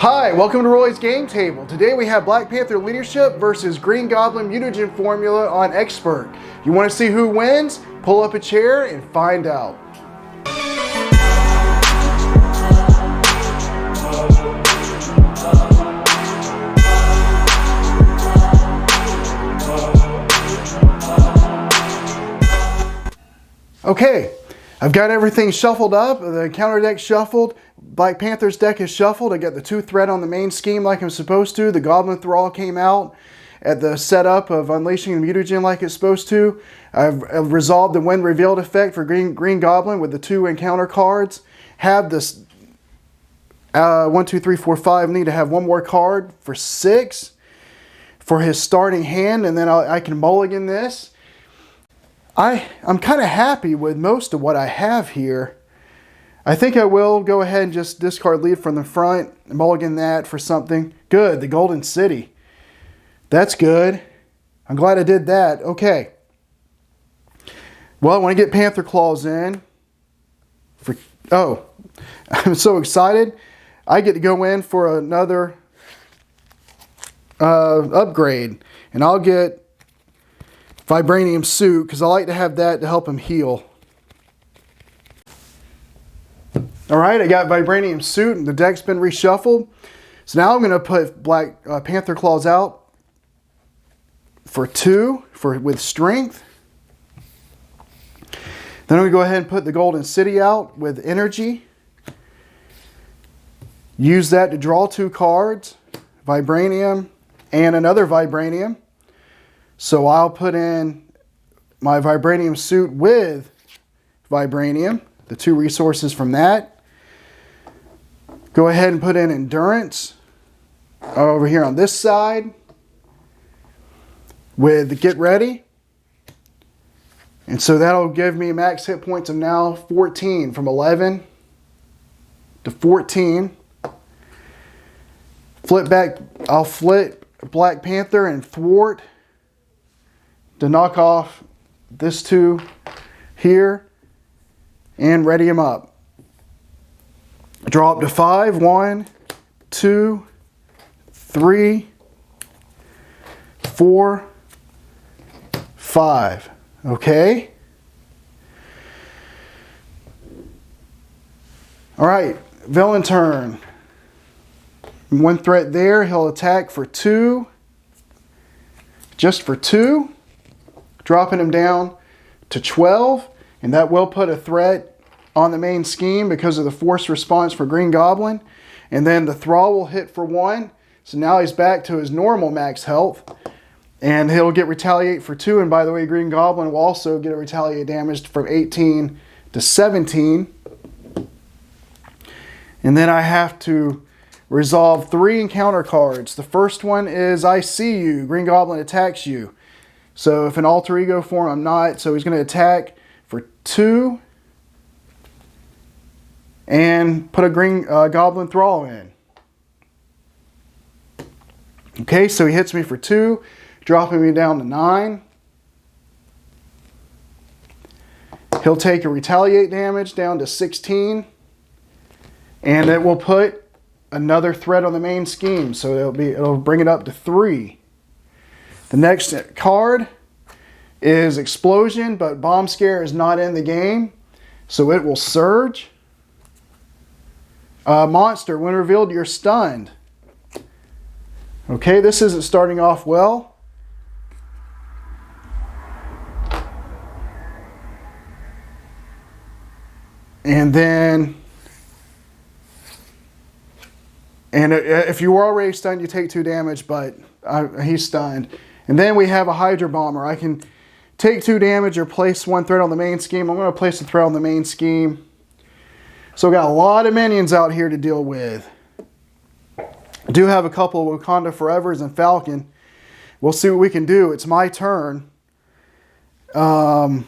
Hi, welcome to Roy's Game Table. Today we have Black Panther Leadership versus Green Goblin Mutagen Formula on Expert. You want to see who wins? Pull up a chair and find out. Okay, I've got everything shuffled up. The counter deck shuffled. Black Panther's deck is shuffled. I got the 2-threat on the main scheme like I'm supposed to. The Goblin Thrall came out at the setup of unleashing the Mutagen like it's supposed to. I've resolved the When Revealed effect for Green Goblin with the 2 encounter cards. Have this 1, 2, 3, 4, 5. Need to have one more card for 6 for his starting hand, and then I can mulligan this. I'm kind of happy with most of what I have here. I think I will go ahead and just discard lead from the front, mulligan that for something. Good, the Golden City. That's good. I'm glad I did that. Okay. Well, when I get Panther Claws in, I'm so excited. I get to go in for another upgrade, and I'll get Vibranium Suit, because I like to have that to help him heal. Alright, I got Vibranium Suit, and the deck's been reshuffled. So now I'm going to put Black Panther Claws out for 2 with Strength. Then I'm going to go ahead and put the Golden City out with Energy. Use that to draw 2 cards, Vibranium and another Vibranium. So I'll put in my Vibranium Suit with Vibranium, the 2 resources from that. Go ahead and put in Endurance over here on this side with the Get Ready. And so that'll give me max hit points of now 14, from 11 to 14. I'll flip Black Panther and Thwart to knock off this 2 here and ready him up. Draw up to 5. 1, 2, 3, 4, 5. Okay. All right, villain turn. 1 threat there. He'll attack for 2. Just for 2. Dropping him down to 12. And that will put a threat on the main scheme because of the force response for Green Goblin. And then the Thrall will hit for 1. So now he's back to his normal max health. And he'll get Retaliate for 2. And by the way, Green Goblin will also get a Retaliate damage from 18 to 17. And then I have to resolve 3 encounter cards. The first one is I See You. Green Goblin attacks you. So if in alter ego form, I'm not. So he's going to attack for 2. And put a Green Goblin Thrall in. Okay, so he hits me for 2, dropping me down to 9. He'll take a Retaliate damage down to 16. And it will put another threat on the main scheme. So it'll bring it up to 3. The next card is Explosion, but Bomb Scare is not in the game. So it will Surge. Monster, when revealed, you're stunned. Okay, this isn't starting off well. And then, if you were already stunned, you take 2 damage, but he's stunned. And then we have a Hydra Bomber. I can take 2 damage or place 1 threat on the main scheme. I'm going to place a threat on the main scheme. So we got a lot of minions out here to deal with. I do have a couple of Wakanda Forevers and Falcon. We'll see what we can do. It's my turn. So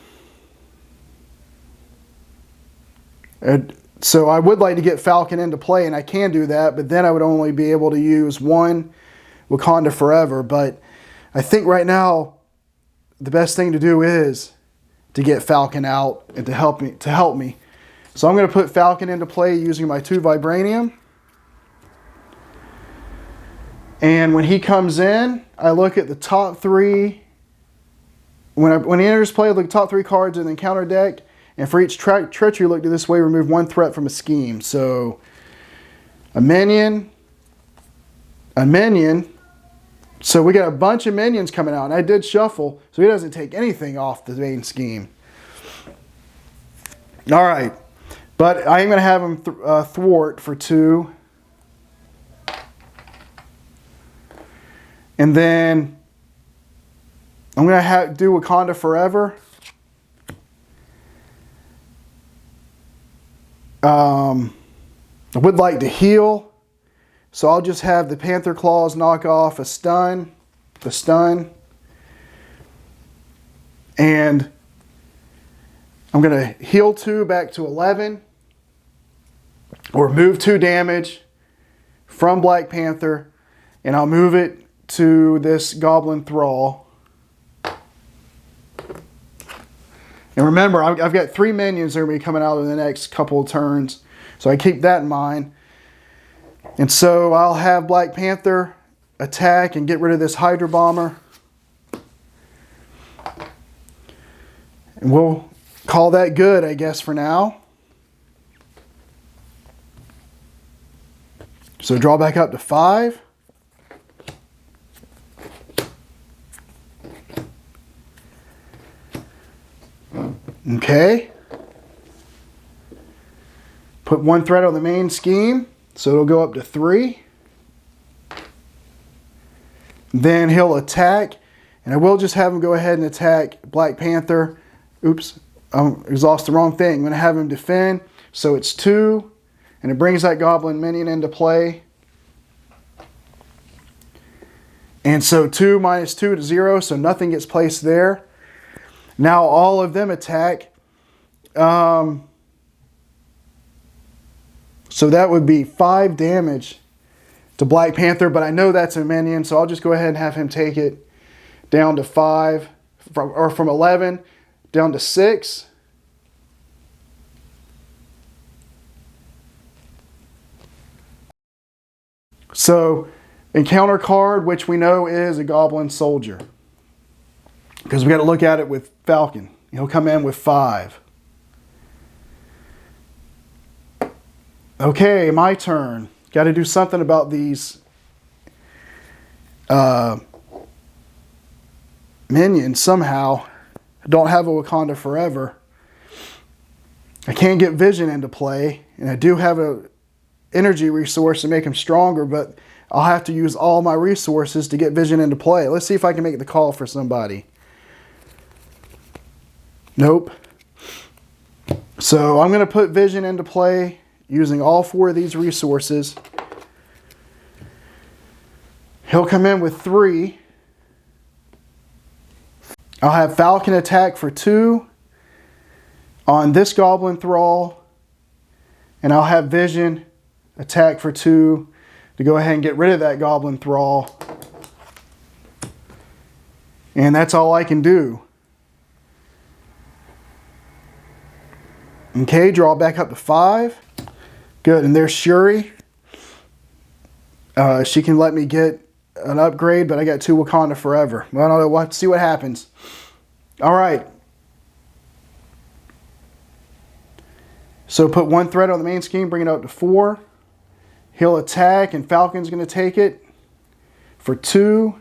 I would like to get Falcon into play, and I can do that, but then I would only be able to use 1 Wakanda Forever. But I think right now the best thing to do is to get Falcon out and to help me. So I'm going to put Falcon into play using my 2 Vibranium. And when he comes in, I look at the top three. When he enters play, I look at the top three cards in the encounter deck. And for each treachery looked at this way, remove one threat from a scheme. So a minion. So we got a bunch of minions coming out. And I did shuffle, so he doesn't take anything off the main scheme. All right. But I'm going to have him thwart for 2. And then I'm going to do Wakanda Forever. I would like to heal. So I'll just have the Panther Claws knock off the stun. And I'm going to heal 2 back to 11. Or move 2 damage from Black Panther. And I'll move it to this Goblin Thrall. And remember, I've got 3 minions that are going to be coming out in the next couple of turns. So I keep that in mind. And so I'll have Black Panther attack and get rid of this Hydra Bomber. And we'll call that good, I guess, for now. So draw back up to 5. Okay. Put 1 threat on the main scheme, so it'll go up to 3. Then he'll attack, and I will just have him go ahead and attack Black Panther. Oops, I exhausted the wrong thing. I'm going to have him defend, so it's 2, and it brings that Goblin minion into play. And so 2 minus 2 to 0, so nothing gets placed there. Now all of them attack. So that would be 5 damage to Black Panther, but I know that's a minion, so I'll just go ahead and have him take it down to 5, from 11 down to 6. So encounter card, which we know is a Goblin Soldier, because we got to look at it with Falcon. He'll come in with 5. Okay, my turn. Got to do something about these minions somehow. I don't have a Wakanda Forever. I can't get Vision into play, and I do have a energy resource to make him stronger, but I'll have to use all my resources to get Vision into play. Let's see if I can make the call for somebody. Nope. So I'm going to put Vision into play using all 4 of these resources. He'll come in with 3. I'll have Falcon attack for 2 on this Goblin Thrall. And I'll have Vision attack for 2 to go ahead and get rid of that Goblin Thrall. And that's all I can do. Okay, draw back up to 5. Good, and there's Shuri. She can let me get an upgrade, but I got 2 Wakanda Forever. I don't know what. See what happens. All right. So put 1 threat on the main scheme, bring it up to 4. He'll attack, and Falcon's going to take it for 2.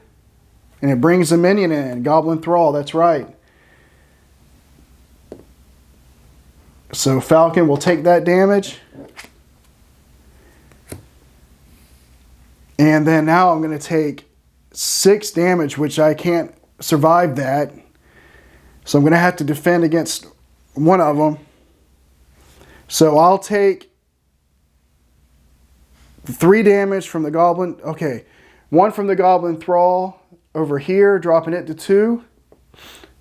And it brings the minion in, Goblin Thrall, that's right. So Falcon will take that damage. And then now I'm going to take 6 damage, which I can't survive that. So I'm going to have to defend against one of them. So I'll take 3 damage from the Goblin. Okay, 1 from the Goblin Thrall over here, dropping it to 2.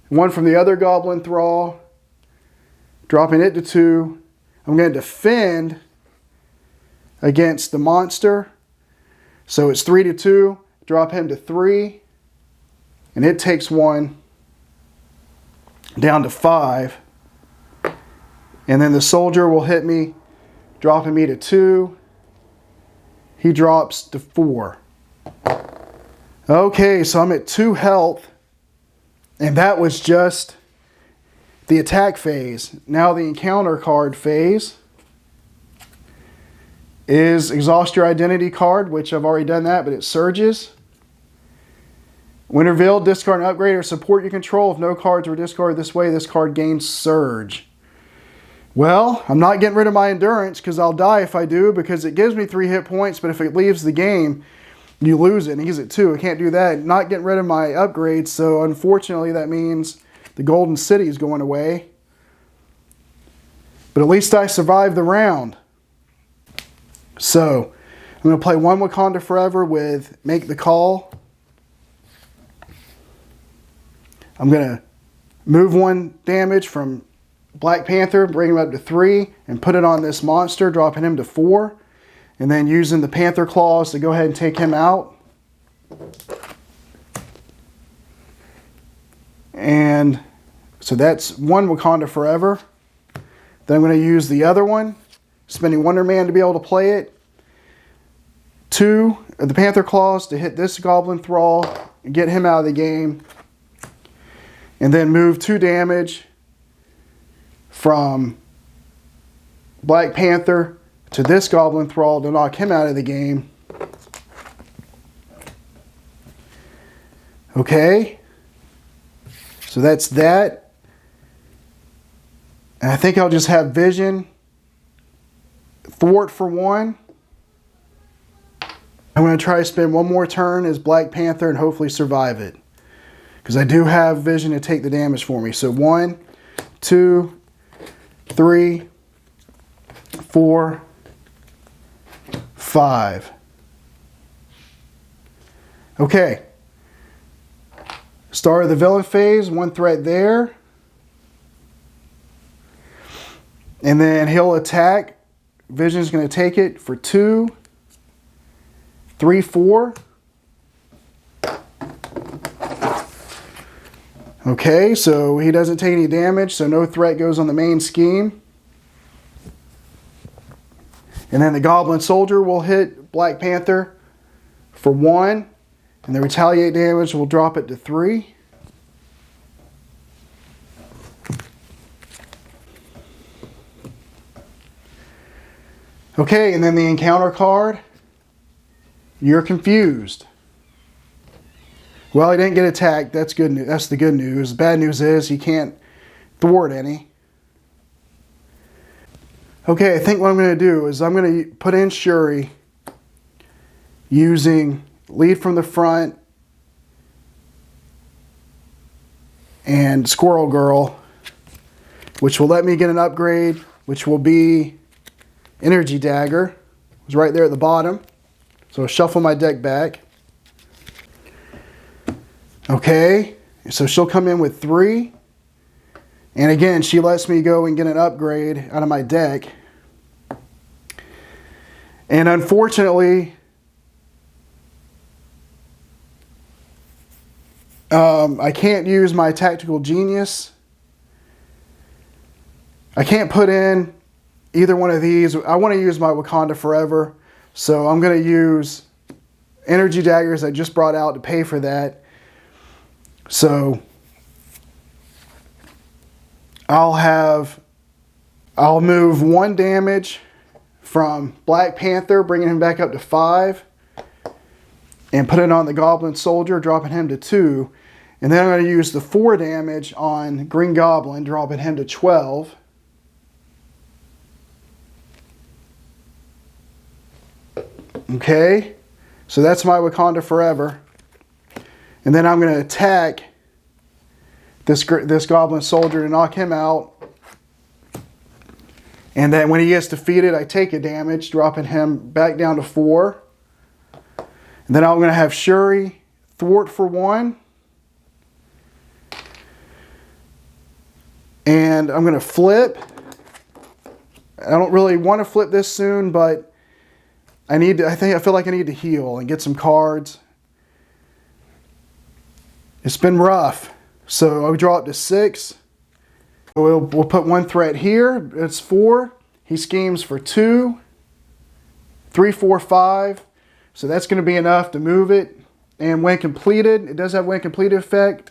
1 from the other Goblin Thrall, dropping it to 2. I'm going to defend against the monster. So it's 3 to 2. Drop him to 3. And it takes 1 down to 5. And then the soldier will hit me, dropping me to 2. He drops to 4. Okay, so I'm at 2 health, and that was just the attack phase. Now the encounter card phase is exhaust your identity card, which I've already done that, but it surges. When revealed, discard an upgrade or support you control. If no cards were discarded this way, this card gains surge. Well, I'm not getting rid of my endurance because I'll die if I do, because it gives me 3 hit points, but if it leaves the game, you lose it, and he's at 2. I can't do that. Not getting rid of my upgrades, so unfortunately that means the Golden City is going away. But at least I survived the round. So, I'm going to play 1 Wakanda Forever with Make the Call. I'm going to move 1 damage from Black Panther, bring him up to 3, and put it on this monster, dropping him to 4. And then using the Panther Claws to go ahead and take him out. And so that's 1 Wakanda Forever. Then I'm going to use the other one, spending Wonder Man to be able to play it. 2 of the Panther Claws to hit this Goblin Thrall and get him out of the game. And then move 2 damage from Black Panther to this Goblin Thrall to knock him out of the game. Okay. So that's that. And I think I'll just have Vision thwart for 1. I'm going to try to spend 1 more turn as Black Panther and hopefully survive it. Because I do have Vision to take the damage for me. So 1, 2, 3, 4, 5. Okay. Start of the villain phase, 1 threat there. And then he'll attack. Vision's going to take it for 2, 3, 4. Okay, so he doesn't take any damage, so no threat goes on the main scheme. And then the Goblin Soldier will hit Black Panther for 1. And the retaliate damage will drop it to 3. Okay, and then the encounter card. You're confused. Well, he didn't get attacked. That's good news. That's the good news. The bad news is he can't thwart any. Okay, I think what I'm going to do is I'm going to put in Shuri using Lead from the Front and Squirrel Girl, which will let me get an upgrade, which will be Energy Dagger. It's right there at the bottom. So I'll shuffle my deck back. Okay, so she'll come in with 3. And again, she lets me go and get an upgrade out of my deck. And unfortunately, I can't use my Tactical Genius. I can't put in either one of these. I want to use my Wakanda Forever. So I'm going to use Energy Daggers I just brought out to pay for that. So I'll move 1 damage from Black Panther, bringing him back up to 5, and put it on the Goblin Soldier, dropping him to 2. And then I'm going to use the 4 damage on Green Goblin, dropping him to 12. Okay, so that's my Wakanda Forever. And then I'm going to attack this Goblin Soldier to knock him out. And then when he gets defeated, I take a damage, dropping him back down to 4. And then I'm going to have Shuri thwart for 1. And I'm going to flip. I don't really want to flip this soon, but I feel like I need to heal and get some cards. It's been rough. So I'll draw up to 6. We'll put 1 threat here. It's 4. He schemes for 2, 3, 4, 5. So that's going to be enough to move it And when completed, it does have when completed effect.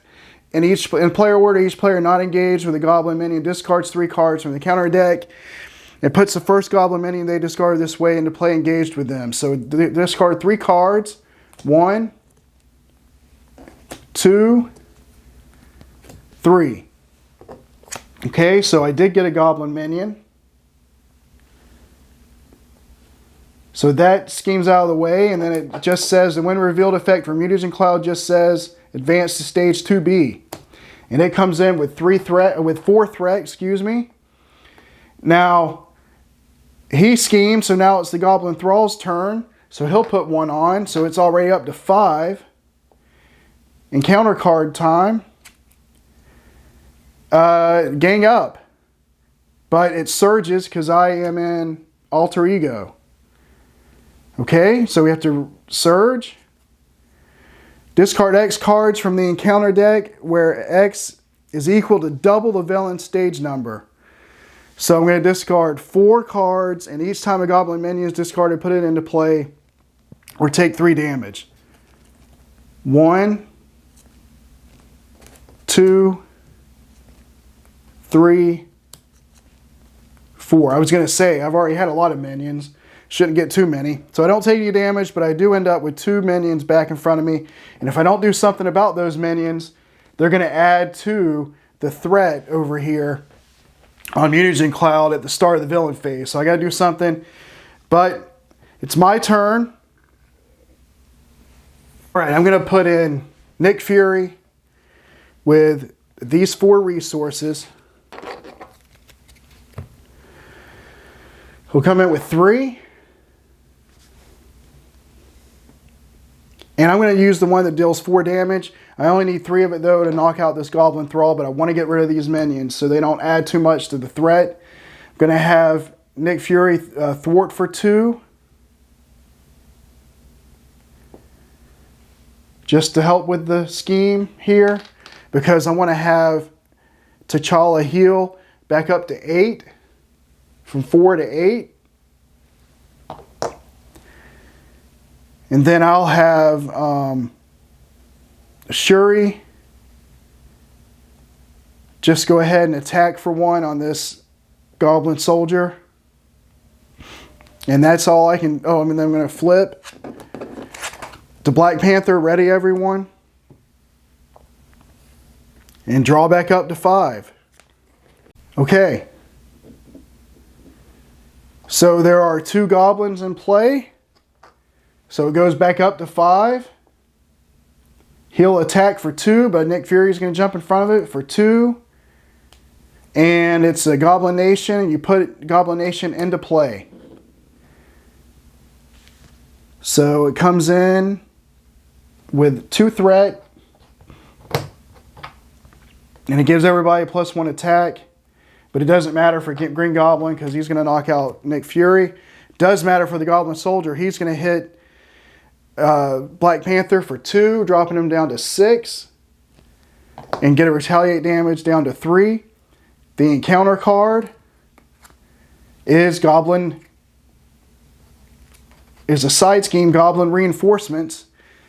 In player order, each player not engaged with a Goblin minion discards 3 cards from the counter deck. It puts the first Goblin minion they discard this way into play engaged with them. So discard 3 cards. 1, 2, 3. Okay, so I did get a Goblin minion. So that scheme's out of the way, and then it just says the when revealed effect for Mutagen Cloud just says advance to stage 2B. And it comes in with 4 threat, excuse me. Now, he schemed, so now it's the Goblin Thrall's turn. So he'll put 1 on, so it's already up to 5. Encounter card time. Gang up. But it surges because I am in Alter Ego. Okay, so we have to surge. Discard X cards from the encounter deck where X is equal to double the villain's stage number. So I'm going to discard 4 cards, and each time a Goblin minion is discarded, put it into play, or take 3 damage. 1, 2, 3, 4. I was going to say, I've already had a lot of minions. Shouldn't get too many. So I don't take any damage, but I do end up with 2 minions back in front of me. And if I don't do something about those minions, they're going to add to the threat over here on Mutagen Cloud at the start of the villain phase. So I got to do something. But it's my turn. All right, I'm going to put in Nick Fury with these 4 resources. He'll come in with 3. And I'm going to use the one that deals 4 damage. I only need 3 of it, though, to knock out this Goblin Thrall, but I want to get rid of these minions so they don't add too much to the threat. I'm going to have Nick Fury thwart for 2. Just to help with the scheme here, because I want to have T'Challa heal back up to 8, from 4 to 8. And then I'll have Shuri just go ahead and attack for 1 on this Goblin Soldier. And that's all I can... Oh, and then I'm going to flip to Black Panther. Ready, everyone? And draw back up to 5. Okay. So there are 2 goblins in play. So it goes back up to 5. He'll attack for 2, but Nick Fury's going to jump in front of it for 2. And it's a Goblin Nation, and you put Goblin Nation into play. So it comes in with 2 threat. And it gives everybody a +1 attack. But it doesn't matter for Green Goblin because he's going to knock out Nick Fury. It does matter for the Goblin Soldier. He's going to hit Black Panther for 2, dropping him down to 6. And get a retaliate damage down to 3. The encounter card is a side scheme, Goblin Reinforcements.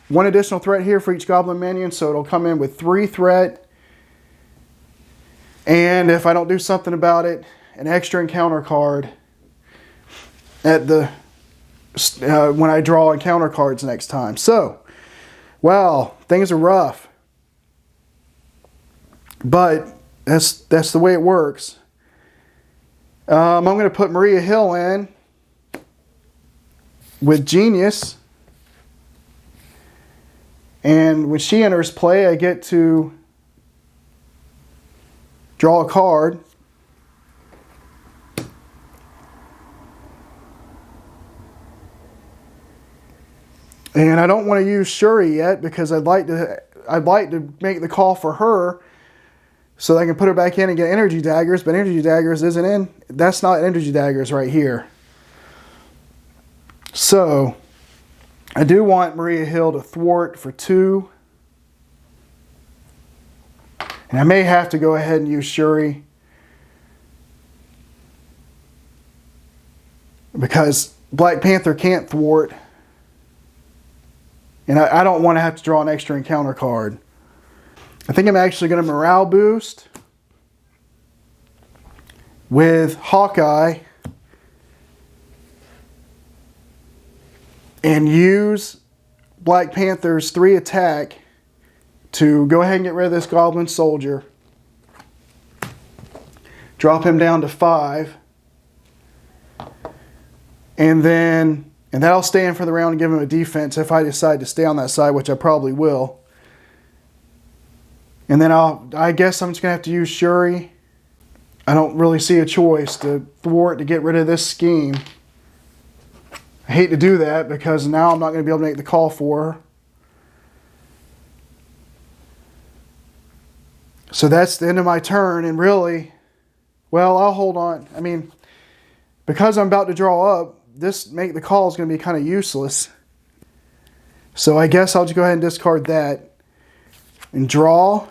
1 additional threat here for each Goblin minion, so it'll come in with 3 threat. And if I don't do something about it, an extra encounter card at the when I draw encounter cards next time. So, wow, things are rough. But that's the way it works. I'm going to put Maria Hill in with Genius. And when she enters play, I get to draw a card. And I don't want to use Shuri yet because I'd like to make the call for her so that I can put her back in and get Energy Daggers, but Energy Daggers isn't in. That's not Energy Daggers right here. So I do want Maria Hill to thwart for 2. And I may have to go ahead and use Shuri because Black Panther can't thwart. And I don't want to have to draw an extra encounter card. I think I'm actually going to morale boost with Hawkeye and use Black Panther's 3 attack to go ahead and get rid of this Goblin Soldier. Drop him down to 5. And that'll stand for the round and give him a defense if I decide to stay on that side, which I probably will. And then I guess I'm just going to have to use Shuri. I don't really see a choice to thwart to get rid of this scheme. I hate to do that because now I'm not going to be able to make the call for her. So that's the end of my turn, and really, well, I'll hold on. I mean, because I'm about to draw up, make the call is going to be kind of useless. So I guess I'll just go ahead and discard that and draw.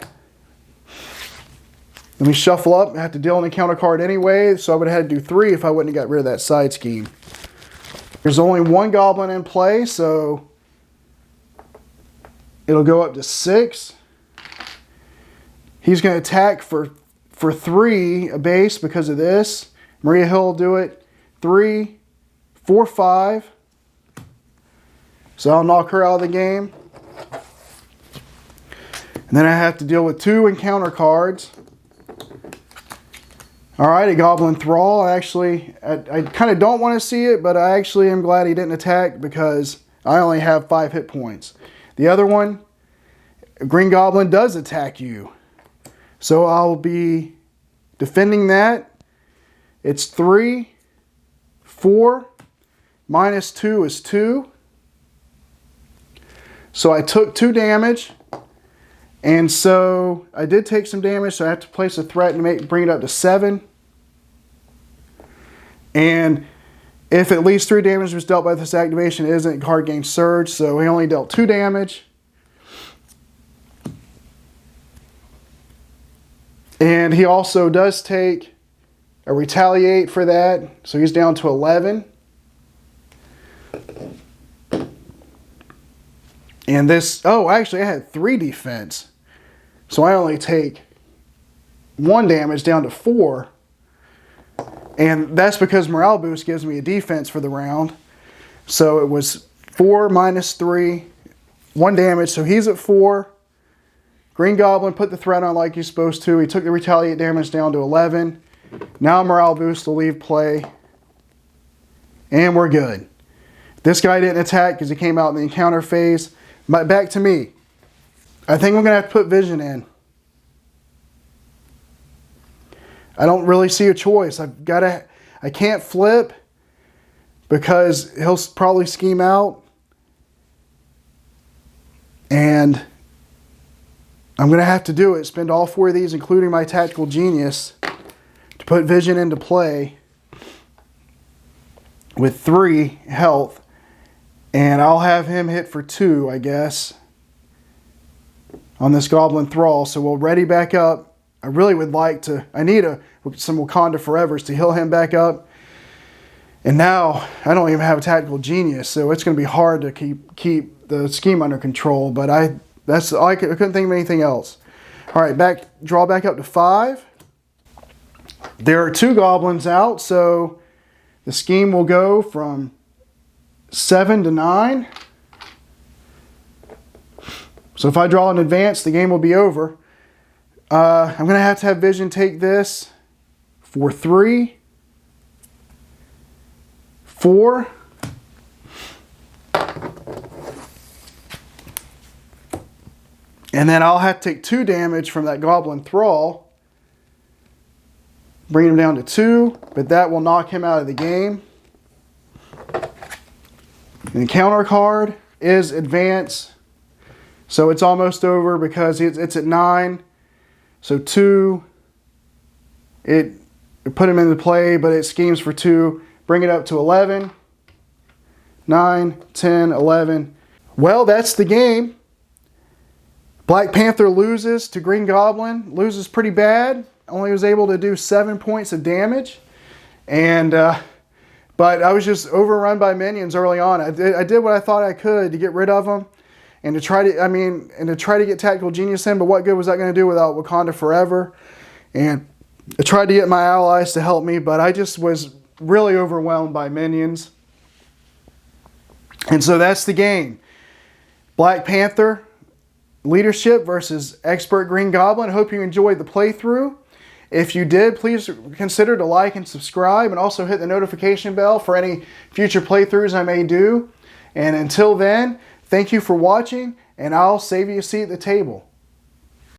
Let me shuffle up. I have to deal an encounter card anyway, so I would have had to do 3 if I wouldn't have got rid of that side scheme. There's only 1 Goblin in play, so it'll go up to 6. He's going to attack for 3 a base because of this. Maria Hill will do it. 3, 4, 5. So I'll knock her out of the game. And then I have to deal with 2 encounter cards. Alright, a Goblin Thrall. I kind of don't want to see it, but I actually am glad he didn't attack because I only have 5 hit points. The other one, Green Goblin does attack you. So I'll be defending that. It's 3, 4, minus 2 is 2. So I took 2 damage. And so I did take some damage, so I have to place a threat and bring it up to 7. And if at least 3 damage was dealt by this activation, it isn't card gain surge, so he only dealt 2 damage. And he also does take a retaliate for that, so he's down to 11. And this, oh, actually I had 3 defense. So I only take 1 damage down to 4. And that's because morale boost gives me a defense for the round. So it was 4 minus 3, 1 damage, so he's at 4. Green Goblin put the threat on like he's supposed to. He took the retaliate damage down to 11. Now morale boost will leave play. And we're good. This guy didn't attack because he came out in the encounter phase. But back to me. I think I'm going to have to put vision in. I don't really see a choice. I can't flip because he'll probably scheme out. And I'm going to have to do it. Spend all 4 of these, including my Tactical Genius, to put vision into play with 3 health. And I'll have him hit for 2, I guess, on this Goblin Thrall. So we'll ready back up. I really would like to, I need some Wakanda Forevers to heal him back up. And now I don't even have a Tactical Genius, so it's going to be hard to keep the scheme under control. But I couldn't think of anything else. All right, draw back up to 5. There are 2 goblins out, so the scheme will go from 7 to 9. So if I draw in advance, the game will be over. I'm going to have Vision take this for 3, 4, and then I'll have to take 2 damage from that Goblin Thrall, bring him down to 2, but that will knock him out of the game. And the counter card is Advance, so it's almost over because it's at 9. So 2, it put him into play, but it schemes for 2. Bring it up to 11, 9, 10, 11. Well, that's the game. Black Panther loses to Green Goblin. Loses pretty bad. Only was able to do 7 points of damage. And but I was just overrun by minions early on. I did what I thought I could to get rid of them. and to try to get Tactical Genius in, but what good was that going to do without Wakanda Forever? And I tried to get my allies to help me, but I just was really overwhelmed by minions. And so that's the game. Black Panther leadership versus expert Green Goblin. I hope you enjoyed the playthrough. If you did, please consider to like and subscribe, and also hit the notification bell for any future playthroughs I may do. And until then, thank you for watching, and I'll save you a seat at the table.